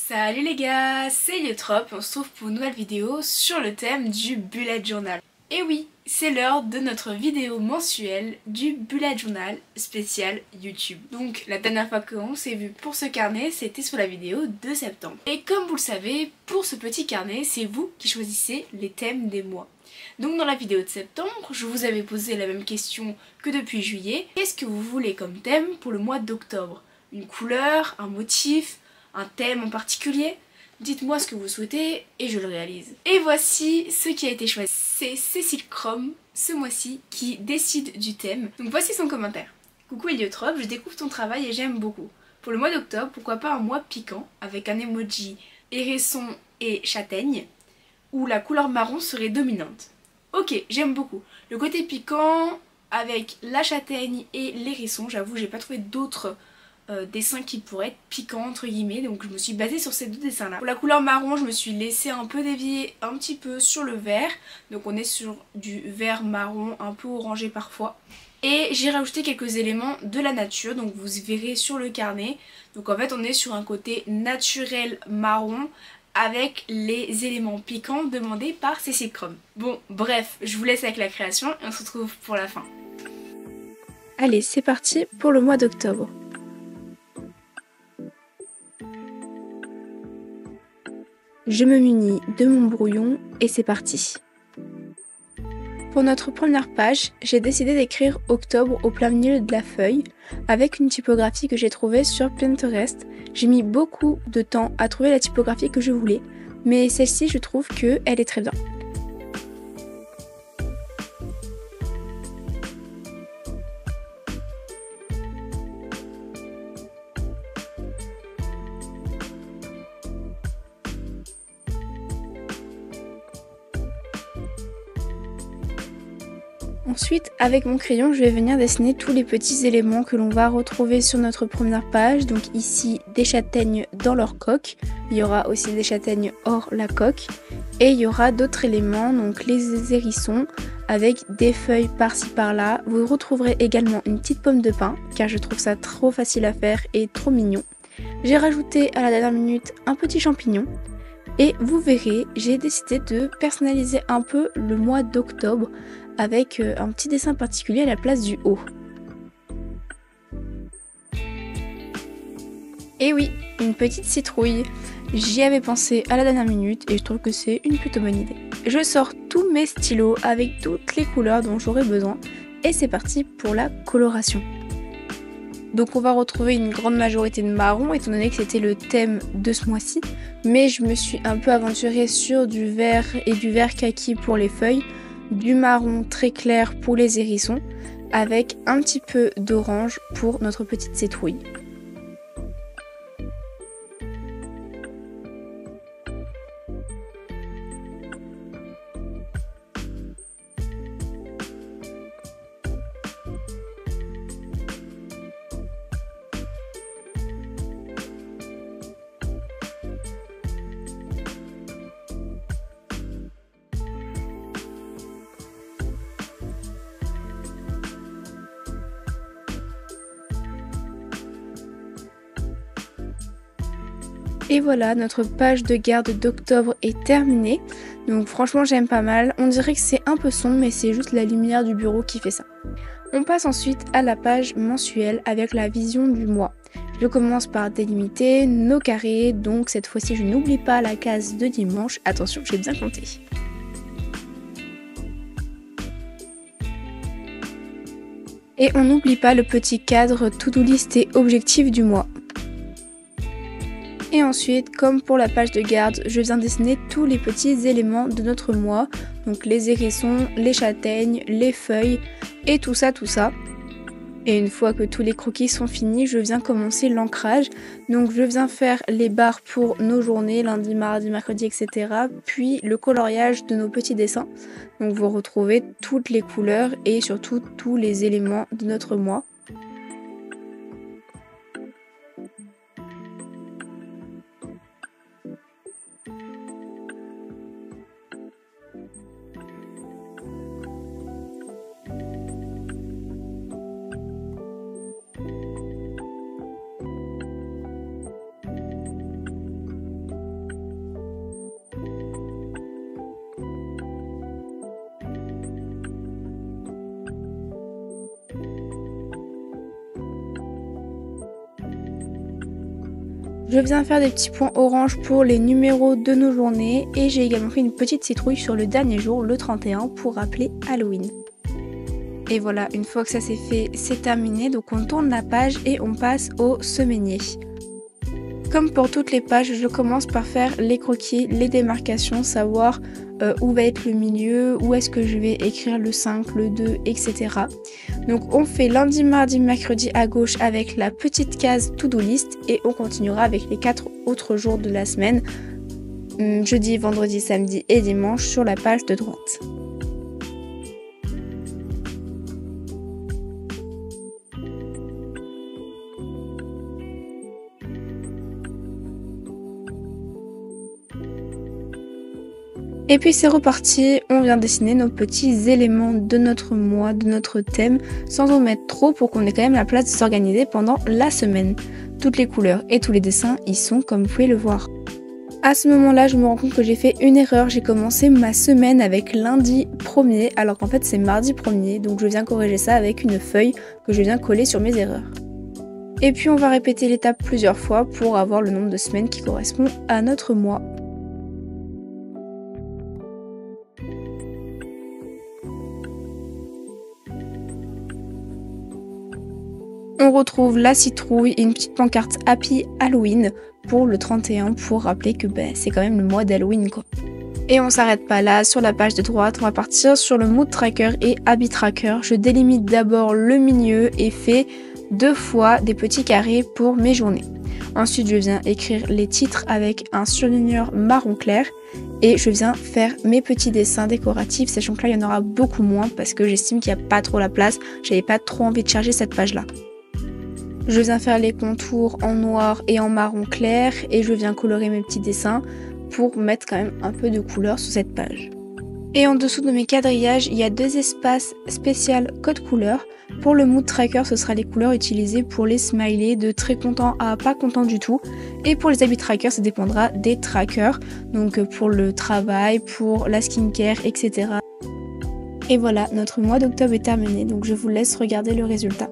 Salut les gars, c'est Yotrop, on se trouve pour une nouvelle vidéo sur le thème du bullet journal. Et oui, c'est l'heure de notre vidéo mensuelle du bullet journal spécial YouTube. Donc la dernière fois qu'on s'est vu pour ce carnet, c'était sur la vidéo de septembre. Et comme vous le savez, pour ce petit carnet, c'est vous qui choisissez les thèmes des mois. Donc dans la vidéo de septembre, je vous avais posé la même question que depuis juillet. Qu'est-ce que vous voulez comme thème pour le mois d'octobre? Une couleur, un motif, un thème en particulier? Dites-moi ce que vous souhaitez et je le réalise. Et voici ce qui a été choisi. C'est Cécile Crom, ce mois-ci, qui décide du thème. Donc voici son commentaire. Coucou Héliotrope, je découvre ton travail et j'aime beaucoup. Pour le mois d'octobre, pourquoi pas un mois piquant, avec un emoji hérisson et châtaigne, où la couleur marron serait dominante. Ok, j'aime beaucoup. Le côté piquant, avec la châtaigne et l'hérisson, j'avoue, j'ai pas trouvé d'autres dessins qui pourraient être piquants entre guillemets, donc je me suis basée sur ces deux dessins là. Pour la couleur marron, je me suis laissée un peu dévier un petit peu sur le vert, donc on est sur du vert marron un peu orangé parfois, et j'ai rajouté quelques éléments de la nature, donc vous verrez sur le carnet. Donc en fait on est sur un côté naturel marron avec les éléments piquants demandés par Cécile Crom. Bon bref, je vous laisse avec la création et on se retrouve pour la fin. Allez, c'est parti pour le mois d'octobre. Je me munis de mon brouillon et c'est parti. Pour notre première page, j'ai décidé d'écrire octobre au plein milieu de la feuille avec une typographie que j'ai trouvée sur Pinterest. J'ai mis beaucoup de temps à trouver la typographie que je voulais, mais celle-ci je trouve qu'elle est très bien. Ensuite, avec mon crayon, je vais venir dessiner tous les petits éléments que l'on va retrouver sur notre première page. Donc ici, des châtaignes dans leur coque. Il y aura aussi des châtaignes hors la coque. Et il y aura d'autres éléments, donc les hérissons avec des feuilles par-ci par-là. Vous retrouverez également une petite pomme de pin, car je trouve ça trop facile à faire et trop mignon. J'ai rajouté à la dernière minute un petit champignon. Et vous verrez, j'ai décidé de personnaliser un peu le mois d'octobre avec un petit dessin particulier à la place du haut. Et oui, une petite citrouille. J'y avais pensé à la dernière minute et je trouve que c'est une plutôt bonne idée. Je sors tous mes stylos avec toutes les couleurs dont j'aurai besoin et c'est parti pour la coloration. Donc on va retrouver une grande majorité de marron étant donné que c'était le thème de ce mois-ci. Mais je me suis un peu aventurée sur du vert et du vert kaki pour les feuilles, du marron très clair pour les hérissons, avec un petit peu d'orange pour notre petite citrouille. Et voilà, notre page de garde d'octobre est terminée. Donc franchement j'aime pas mal. On dirait que c'est un peu sombre mais c'est juste la lumière du bureau qui fait ça. On passe ensuite à la page mensuelle avec la vision du mois. Je commence par délimiter nos carrés. Donc cette fois-ci je n'oublie pas la case de dimanche. Attention, j'ai bien compté. Et on n'oublie pas le petit cadre to-do list et objectif du mois. Et ensuite, comme pour la page de garde, je viens dessiner tous les petits éléments de notre mois. Donc les hérissons, les châtaignes, les feuilles et tout ça. Et une fois que tous les croquis sont finis, je viens commencer l'ancrage. Donc je viens faire les barres pour nos journées, lundi, mardi, mercredi, etc. Puis le coloriage de nos petits dessins. Donc vous retrouvez toutes les couleurs et surtout tous les éléments de notre mois. Je viens faire des petits points orange pour les numéros de nos journées et j'ai également fait une petite citrouille sur le dernier jour, le 31, pour rappeler Halloween. Et voilà, une fois que ça c'est fait, c'est terminé, donc on tourne la page et on passe au semainier. Comme pour toutes les pages, je commence par faire les croquis, les démarcations, savoir où va être le milieu, où est-ce que je vais écrire le 5, le 2, etc. Donc on fait lundi, mardi, mercredi à gauche avec la petite case to-do list et on continuera avec les 4 autres jours de la semaine, jeudi, vendredi, samedi et dimanche sur la page de droite. Et puis c'est reparti, on vient dessiner nos petits éléments de notre mois, de notre thème, sans en mettre trop pour qu'on ait quand même la place de s'organiser pendant la semaine. Toutes les couleurs et tous les dessins y sont comme vous pouvez le voir. À ce moment-là, je me rends compte que j'ai fait une erreur, j'ai commencé ma semaine avec lundi 1er, alors qu'en fait c'est mardi 1er, donc je viens corriger ça avec une feuille que je viens coller sur mes erreurs. Et puis on va répéter l'étape plusieurs fois pour avoir le nombre de semaines qui correspond à notre mois. On retrouve la citrouille et une petite pancarte Happy Halloween pour le 31 pour rappeler que c'est quand même le mois d'Halloween quoi. Et on s'arrête pas là, sur la page de droite, on va partir sur le Mood Tracker et Habit Tracker. Je délimite d'abord le milieu et fais 2 fois des petits carrés pour mes journées. Ensuite je viens écrire les titres avec un surligneur marron clair et je viens faire mes petits dessins décoratifs, sachant que là il y en aura beaucoup moins parce que j'estime qu'il n'y a pas trop la place, j'avais pas trop envie de charger cette page là. Je viens faire les contours en noir et en marron clair et je viens colorer mes petits dessins pour mettre quand même un peu de couleur sur cette page. Et en dessous de mes quadrillages, il y a 2 espaces spécial code couleur. Pour le Mood Tracker, ce sera les couleurs utilisées pour les smileys de très content à pas content du tout. Et pour les habits trackers, ça dépendra des trackers, donc pour le travail, pour la skincare, etc. Et voilà, notre mois d'octobre est terminé, donc je vous laisse regarder le résultat.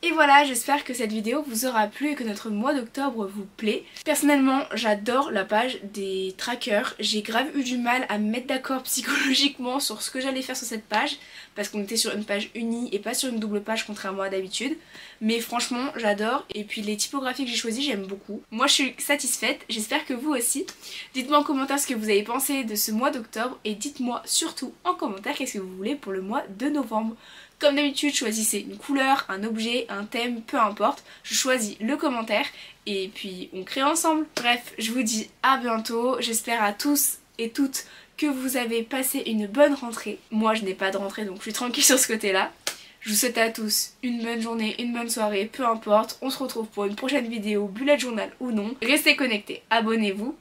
Et voilà, j'espère que cette vidéo vous aura plu et que notre mois d'octobre vous plaît. Personnellement, j'adore la page des trackers. J'ai grave eu du mal à me mettre d'accord psychologiquement sur ce que j'allais faire sur cette page parce qu'on était sur une page unie et pas sur une double page contrairement à d'habitude. Mais franchement, j'adore. Et puis les typographies que j'ai choisies, j'aime beaucoup. Moi, je suis satisfaite. J'espère que vous aussi. Dites-moi en commentaire ce que vous avez pensé de ce mois d'octobre et dites-moi surtout en commentaire qu'est-ce que vous voulez pour le mois de novembre. Comme d'habitude, choisissez une couleur, un objet, un thème, peu importe. Je choisis le commentaire et puis on crée ensemble. Bref, je vous dis à bientôt. J'espère à tous et toutes que vous avez passé une bonne rentrée. Moi, je n'ai pas de rentrée, donc je suis tranquille sur ce côté-là. Je vous souhaite à tous une bonne journée, une bonne soirée, peu importe. On se retrouve pour une prochaine vidéo, bullet journal ou non. Restez connectés, abonnez-vous.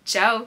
Ciao!